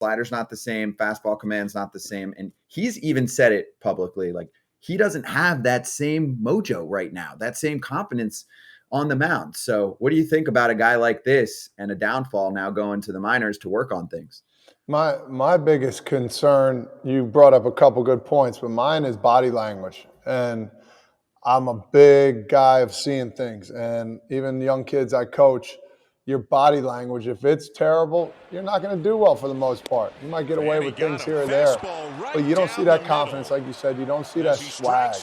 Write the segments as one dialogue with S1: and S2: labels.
S1: Slider's not the same. Fastball command's not the same. And he's even said it publicly. Like, he doesn't have that same mojo right now, that same confidence on the mound. So what do you think about a guy like this and a downfall now going to the minors to work on things?
S2: My biggest concern, you brought up a couple good points, but mine is body language. And I'm a big guy of seeing things. And even young kids I coach, your body language, if it's terrible, you're not going to do well for the most part. You might get away with things here or there, but you don't see that confidence, like you said. You don't see that swag.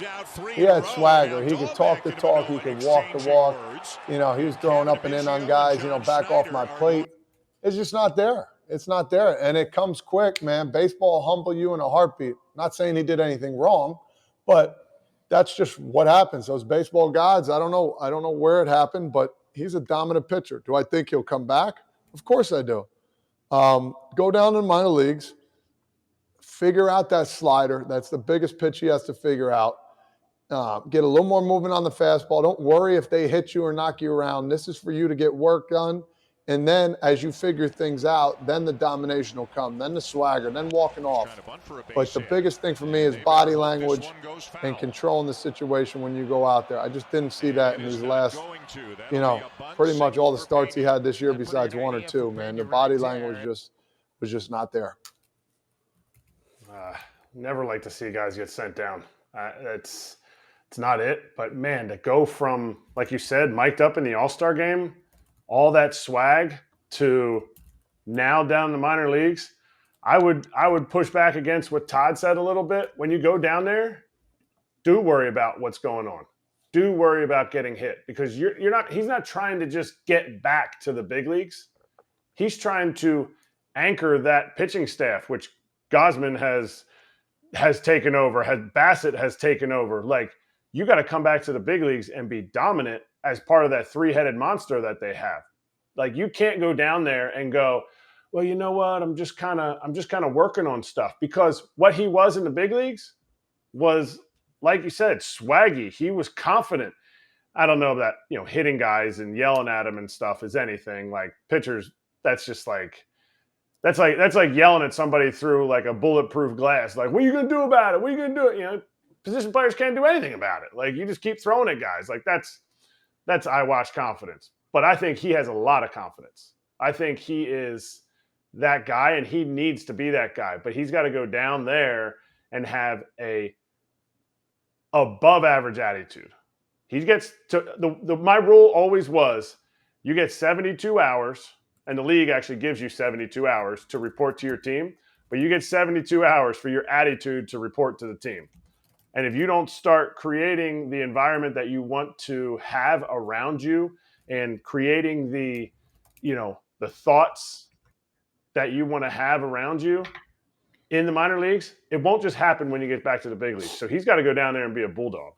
S2: He had swagger. He could talk the talk. He could walk the walk. You know, he was throwing up and in on guys, you know, back off my plate. It's just not there. It's not there. And it comes quick, man. Baseball will humble you in a heartbeat. Not saying he did anything wrong, but that's just what happens. Those baseball gods, I don't know where it happened, but he's a dominant pitcher. Do I think he'll come back? Of course I do. Go down to the minor leagues, figure out that slider. That's the biggest pitch he has to figure out. Get a little more movement on the fastball. Don't worry if they hit you or knock you around. This is for you to get work done. And then as you figure things out, then the domination will come, then the swagger, then walking off. But the biggest thing for me is body language and controlling the situation when you go out there. I just didn't see that in these last, you know, pretty much all the starts he had this year besides one or two, man. The body language was just not there.
S3: Never like to see guys get sent down. It's not it. But, man, to go from, like you said, mic'd up in the All-Star game, all that swag to now down the minor leagues, I would push back against what Todd said a little bit. When you go down there, do worry about what's going on. Do worry about getting hit, because he's not trying to just get back to the big leagues. He's trying to anchor that pitching staff, which Gausman has taken over, Bassett has taken over. Like, you got to come back to the big leagues and be dominant as part of that three-headed monster that they have. Like, you can't go down there and go, well, you know what? I'm just kind of working on stuff, because what he was in the big leagues was, like you said, swaggy. He was confident. I don't know that, you know, hitting guys and yelling at them and stuff is anything. Like, pitchers, that's like yelling at somebody through like a bulletproof glass. Like, what are you going to do about it? What are you going to do? You know, position players can't do anything about it. Like, you just keep throwing at guys. Like, that's I watch confidence. But I think he has a lot of confidence. I think he is that guy, and he needs to be that guy. But he's got to go down there and have a above average attitude. He gets to my rule always was, you get 72 hours, and the league actually gives you 72 hours to report to your team, but you get 72 hours for your attitude to report to the team. And if you don't start creating the environment that you want to have around you and creating the thoughts that you want to have around you in the minor leagues, it won't just happen when you get back to the big leagues. So he's got to go down there and be a bulldog.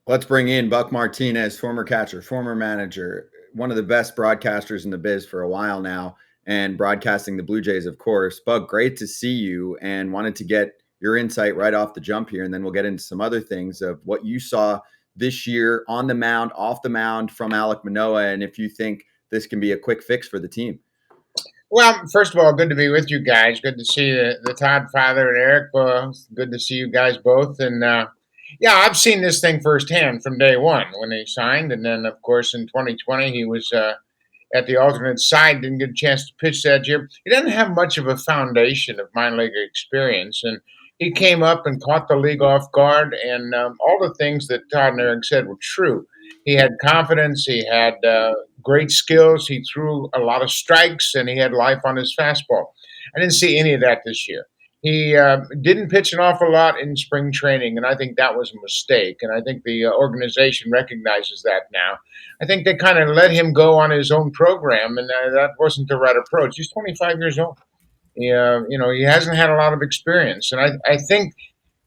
S1: Let's bring in Buck Martinez, former catcher, former manager, one of the best broadcasters in the biz for a while now, and broadcasting the Blue Jays, of course. Buck, great to see you, and wanted to get your insight right off the jump here, and then we'll get into some other things of what you saw this year on the mound, off the mound from Alek Manoah, and if you think this can be a quick fix for the team.
S4: Well, first of all, good to be with you guys. Good to see the Todd father and Eric. Good to see you guys both. And yeah, I've seen this thing firsthand from day one when he signed. And then, of course, in 2020, he was at the alternate side, didn't get a chance to pitch that year. He doesn't have much of a foundation of minor league experience. And he came up and caught the league off guard. And all the things that Todd and Eric said were true. He had confidence. He had great skills. He threw a lot of strikes, and he had life on his fastball. I didn't see any of that this year. He didn't pitch an awful lot in spring training, and I think that was a mistake. And I think the organization recognizes that now. I think they kind of let him go on his own program, and that wasn't the right approach. He's 25 years old. He hasn't had a lot of experience, and I think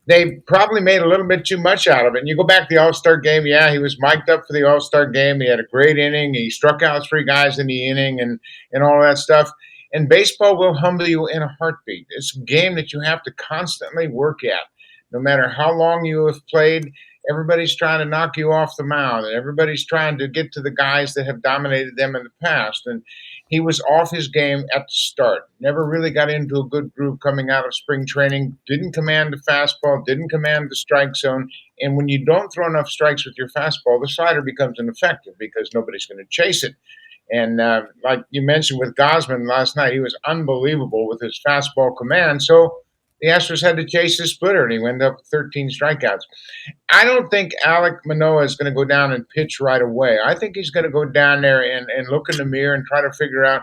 S4: they probably made a little bit too much out of it. And you go back to the All-Star game, yeah, he was mic'd up for the All-Star game. He had a great inning. He struck out 3 guys in the inning and all that stuff. And baseball will humble you in a heartbeat. It's a game that you have to constantly work at. No matter how long you have played, everybody's trying to knock you off the mound, and everybody's trying to get to the guys that have dominated them in the past. And he was off his game at the start. Never really got into a good groove coming out of spring training. Didn't command the fastball, didn't command the strike zone. And when you don't throw enough strikes with your fastball, the slider becomes ineffective because nobody's going to chase it. And like you mentioned with Gosman last night, he was unbelievable with his fastball command. So the Astros had to chase his splitter, and he ended up with 13 strikeouts. I don't think Alek Manoah is going to go down and pitch right away. I think he's going to go down there and look in the mirror and try to figure out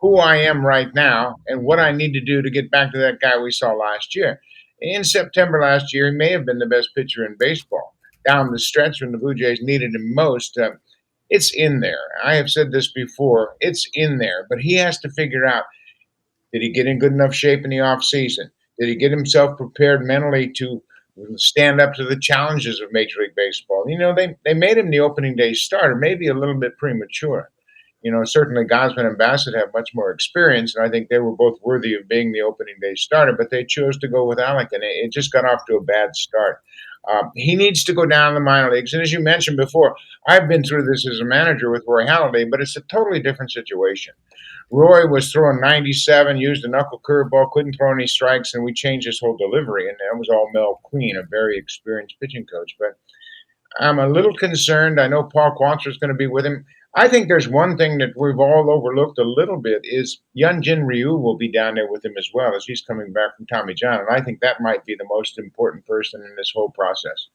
S4: who I am right now and what I need to do to get back to that guy we saw last year. In September last year, he may have been the best pitcher in baseball. Down the stretch when the Blue Jays needed him most, it's in there. I have said this before. It's in there, but he has to figure out, did he get in good enough shape in the offseason? Did he get himself prepared mentally to stand up to the challenges of Major League Baseball? You know, they made him the opening day starter, maybe a little bit premature. You know, certainly Gosman and Bassett have much more experience, and I think they were both worthy of being the opening day starter, but they chose to go with Alek, and it just got off to a bad start. He needs to go down in the minor leagues. And as you mentioned before, I've been through this as a manager with Roy Halladay, but it's a totally different situation. Roy was throwing 97, used a knuckle curveball, couldn't throw any strikes, and we changed his whole delivery. And that was all Mel Queen, a very experienced pitching coach. But I'm a little concerned. I know Paul Quantrill is going to be with him. I think there's one thing that we've all overlooked a little bit is Hyunjin Ryu will be down there with him as well as he's coming back from Tommy John. And I think that might be the most important person in this whole process.